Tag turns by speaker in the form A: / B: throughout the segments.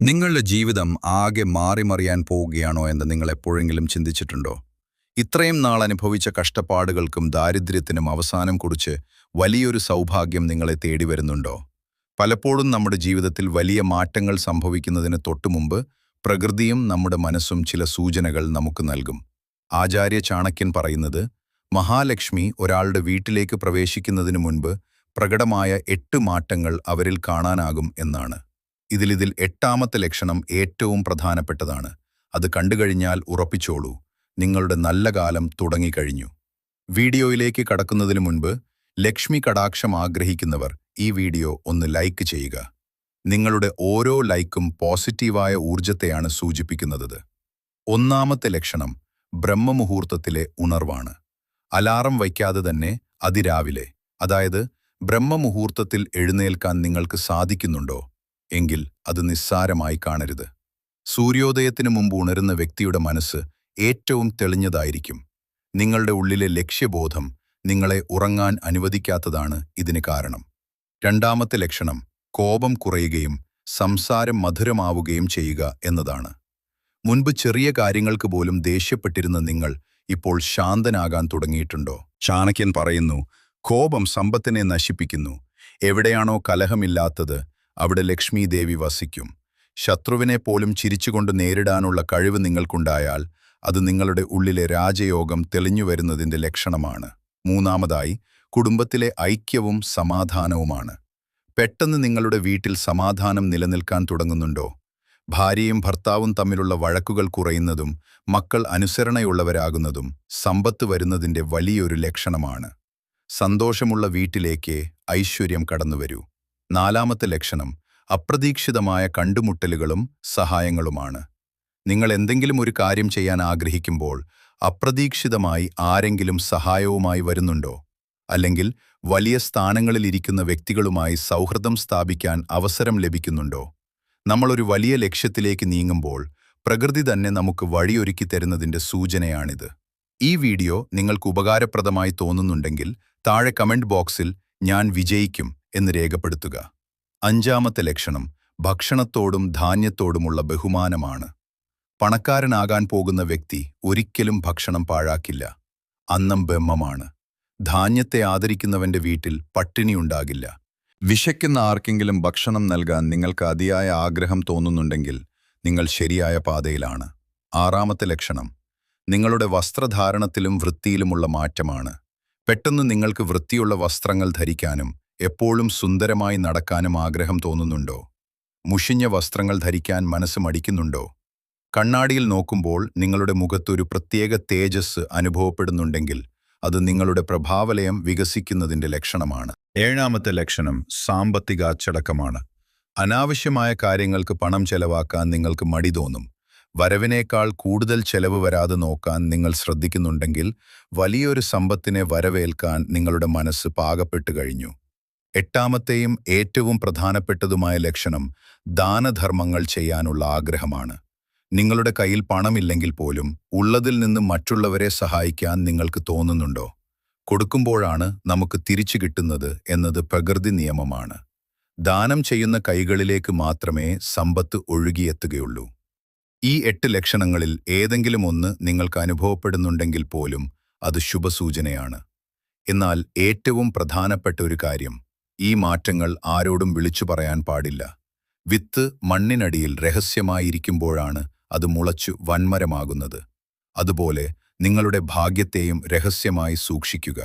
A: നിങ്ങളുടെ ജീവിതം ആകെ മാറിമറിയാൻ പോവുകയാണോ എന്ന് നിങ്ങൾ എപ്പോഴെങ്കിലും ചിന്തിച്ചിട്ടുണ്ടോ? ഇത്രയും നാൾ അനുഭവിച്ച കഷ്ടപ്പാടുകൾക്കും ദാരിദ്ര്യത്തിനും അവസാനം കുറിച്ച് വലിയൊരു സൗഭാഗ്യം നിങ്ങളെ തേടി വരുന്നുണ്ടോ? പലപ്പോഴും നമ്മുടെ ജീവിതത്തിൽ വലിയ മാറ്റങ്ങൾ സംഭവിക്കുന്നതിന് തൊട്ടുമുമ്പ് പ്രകൃതിയും നമ്മുടെ മനസ്സും ചില സൂചനകൾ നമുക്ക് നൽകും. ആചാര്യ ചാണക്യൻ പറയുന്നത്, മഹാലക്ഷ്മി ഒരാളുടെ വീട്ടിലേക്ക് പ്രവേശിക്കുന്നതിനു മുൻപ് പ്രകടമായ 8 മാറ്റങ്ങൾ അവരിൽ കാണാനാകും എന്നാണ്. ഇതിൽ എട്ടാമത്തെ ലക്ഷണം ഏറ്റവും പ്രധാനപ്പെട്ടതാണ്. അത് കണ്ടുകഴിഞ്ഞാൽ ഉറപ്പിച്ചോളൂ, നിങ്ങളുടെ നല്ല കാലം തുടങ്ങിക്കഴിഞ്ഞു. വീഡിയോയിലേക്ക് കടക്കുന്നതിനു മുൻപ് ലക്ഷ്മി കടാക്ഷം ആഗ്രഹിക്കുന്നവർ ഈ വീഡിയോ ഒന്ന് ലൈക്ക് ചെയ്യുക. നിങ്ങളുടെ ഓരോ ലൈക്കും പോസിറ്റീവായ ഊർജത്തെയാണ് സൂചിപ്പിക്കുന്നത്. ഒന്നാമത്തെ ലക്ഷണം ബ്രഹ്മമുഹൂർത്തത്തിലെ ഉണർവാണ്. അലാറം വയ്ക്കാതെ തന്നെ അതിരാവിലെ, അതായത് ബ്രഹ്മമുഹൂർത്തത്തിൽ എഴുന്നേൽക്കാൻ നിങ്ങൾക്ക് സാധിക്കുന്നുണ്ടോ എങ്കിൽ അത് നിസ്സാരമായി കാണരുത്. സൂര്യോദയത്തിനു മുമ്പ് ഉണരുന്ന വ്യക്തിയുടെ മനസ്സ് ഏറ്റവും തെളിഞ്ഞതായിരിക്കും. നിങ്ങളുടെ ഉള്ളിലെ ലക്ഷ്യബോധം നിങ്ങളെ ഉറങ്ങാൻ അനുവദിക്കാത്തതാണ് ഇതിന് കാരണം. രണ്ടാമത്തെ ലക്ഷണം കോപം കുറയുകയും സംസാരം മധുരമാവുകയും ചെയ്യുക എന്നതാണ്. മുൻപ് ചെറിയ കാര്യങ്ങൾക്ക് പോലും ദേഷ്യപ്പെട്ടിരുന്ന നിങ്ങൾ ഇപ്പോൾ ശാന്തനാകാൻ തുടങ്ങിയിട്ടുണ്ടോ? ചാണക്യൻ പറയുന്നു, കോപം സമ്പത്തിനെ നശിപ്പിക്കുന്നു. എവിടെയാണോ കലഹമില്ലാത്തത് അവിടെ ലക്ഷ്മി ദേവി വസിക്കും. ശത്രുവിനെ പോലും ചിരിച്ചുകൊണ്ട് നേരിടാനുള്ള കഴിവ് നിങ്ങൾക്കുണ്ടായാൽ അത് നിങ്ങളുടെ ഉള്ളിലെ രാജയോഗം തെളിഞ്ഞുവരുന്നതിൻ്റെ ലക്ഷണമാണ്. മൂന്നാമതായി കുടുംബത്തിലെ ഐക്യവും സമാധാനവുമാണ്. പെട്ടെന്ന് നിങ്ങളുടെ വീട്ടിൽ സമാധാനം നിലനിൽക്കാൻ തുടങ്ങുന്നുണ്ടോ? ഭാര്യയും ഭർത്താവും തമ്മിലുള്ള വഴക്കുകൾ കുറയുന്നതും മക്കൾ അനുസരണയുള്ളവരാകുന്നതും സമ്പത്ത് വരുന്നതിൻ്റെ വലിയൊരു ലക്ഷണമാണ്. സന്തോഷമുള്ള വീട്ടിലേക്ക് ഐശ്വര്യം കടന്നുവരൂ. നാലാമത്തെ ലക്ഷണം അപ്രതീക്ഷിതമായ കണ്ടുമുട്ടലുകളും സഹായങ്ങളുമാണ്. നിങ്ങൾ എന്തെങ്കിലും ഒരു കാര്യം ചെയ്യാൻ ആഗ്രഹിക്കുമ്പോൾ അപ്രതീക്ഷിതമായി ആരെങ്കിലും സഹായവുമായി വരുന്നുണ്ടോ? അല്ലെങ്കിൽ വലിയ സ്ഥാനങ്ങളിലിരിക്കുന്ന വ്യക്തികളുമായി സൗഹൃദം സ്ഥാപിക്കാൻ അവസരം ലഭിക്കുന്നുണ്ടോ? നമ്മളൊരു വലിയ ലക്ഷ്യത്തിലേക്ക് നീങ്ങുമ്പോൾ പ്രകൃതി തന്നെ നമുക്ക് വഴിയൊരുക്കി തരുന്നതിൻ്റെ സൂചനയാണിത്. ഈ വീഡിയോ നിങ്ങൾക്ക് ഉപകാരപ്രദമായി തോന്നുന്നുണ്ടെങ്കിൽ താഴെ കമന്റ് ബോക്സിൽ "ഞാൻ വിജയിക്കും" എന്ന് രേഖപ്പെടുത്തുക. അഞ്ചാമത്തെ ലക്ഷണം ഭക്ഷണത്തോടും ധാന്യത്തോടുമുള്ള ബഹുമാനമാണ്. പണക്കാരനാകാൻ പോകുന്ന വ്യക്തി ഒരിക്കലും ഭക്ഷണം പാഴാക്കില്ല. അന്നം ബ്രഹ്മമാണ്. ധാന്യത്തെ ആദരിക്കുന്നവന്റെ വീട്ടിൽ പട്ടിണിയുണ്ടാകില്ല. വിശക്കുന്ന ആർക്കെങ്കിലും ഭക്ഷണം നൽകാൻ നിങ്ങൾക്ക് അതിയായ ആഗ്രഹം തോന്നുന്നുണ്ടെങ്കിൽ നിങ്ങൾ ശരിയായ പാതയിലാണ്. ആറാമത്തെ ലക്ഷണം നിങ്ങളുടെ വസ്ത്രധാരണത്തിലും വൃത്തിയിലുമുള്ള മാറ്റമാണ്. പെട്ടെന്ന് നിങ്ങൾക്ക് വൃത്തിയുള്ള വസ്ത്രങ്ങൾ ധരിക്കാനും എപ്പോഴും സുന്ദരമായി നടക്കാനും ആഗ്രഹം തോന്നുന്നുണ്ടോ? മുഷിഞ്ഞ വസ്ത്രങ്ങൾ ധരിക്കാൻ മനസ്സ് മടിക്കുന്നുണ്ടോ? കണ്ണാടിയിൽ നോക്കുമ്പോൾ നിങ്ങളുടെ മുഖത്തൊരു പ്രത്യേക തേജസ് അനുഭവപ്പെടുന്നുണ്ടെങ്കിൽ അത് നിങ്ങളുടെ പ്രഭാവലയം വികസിക്കുന്നതിൻ്റെ ലക്ഷണമാണ്. ഏഴാമത്തെ ലക്ഷണം സാമ്പത്തിക അച്ചടക്കമാണ്. അനാവശ്യമായ കാര്യങ്ങൾക്ക് പണം ചെലവാക്കാൻ നിങ്ങൾക്ക് മടി തോന്നും. വരവിനേക്കാൾ കൂടുതൽ ചെലവ് വരാതെ നോക്കാൻ നിങ്ങൾ ശ്രദ്ധിക്കുന്നുണ്ടെങ്കിൽ വലിയൊരു സമ്പത്തിനെ വരവേൽക്കാൻ നിങ്ങളുടെ മനസ്സ് പാകപ്പെട്ടു കഴിഞ്ഞു. എട്ടാമത്തെയും ഏറ്റവും പ്രധാനപ്പെട്ടതുമായ ലക്ഷണം ദാനധർമ്മങ്ങൾ ചെയ്യാനുള്ള ആഗ്രഹമാണ്. നിങ്ങളുടെ കയ്യിൽ പണമില്ലെങ്കിൽ പോലും ഉള്ളതിൽ നിന്ന് മറ്റുള്ളവരെ സഹായിക്കാൻ നിങ്ങൾക്ക് തോന്നുന്നുണ്ടോ? കൊടുക്കുമ്പോഴാണ് നമുക്ക് തിരിച്ചു കിട്ടുന്നത് എന്നത് പ്രകൃതി നിയമമാണ്. ദാനം ചെയ്യുന്ന കൈകളിലേക്ക് മാത്രമേ സമ്പത്ത് ഒഴുകിയെത്തുകയുള്ളൂ. ഈ 8 ലക്ഷണങ്ങളിൽ ഏതെങ്കിലും ഒന്ന് നിങ്ങൾക്ക് അനുഭവപ്പെടുന്നുണ്ടെങ്കിൽ പോലും അത് ശുഭസൂചനയാണ്. എന്നാൽ ഏറ്റവും പ്രധാനപ്പെട്ട ഒരു കാര്യം, ഈ മാറ്റങ്ങൾ ആരോടും വിളിച്ചു പറയാൻ പാടില്ല. വിത്ത് മണ്ണിനടിയിൽ രഹസ്യമായിരിക്കുമ്പോഴാണ് അത് മുളച്ചു വൻമരമാകുന്നത്. അതുപോലെ നിങ്ങളുടെ ഭാഗ്യത്തെയും രഹസ്യമായി സൂക്ഷിക്കുക.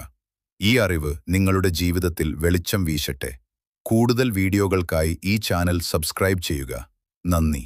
A: ഈ അറിവ് നിങ്ങളുടെ ജീവിതത്തിൽ വെളിച്ചം വീശട്ടെ. കൂടുതൽ വീഡിയോകൾക്കായി ഈ ചാനൽ സബ്സ്ക്രൈബ് ചെയ്യുക. നന്ദി.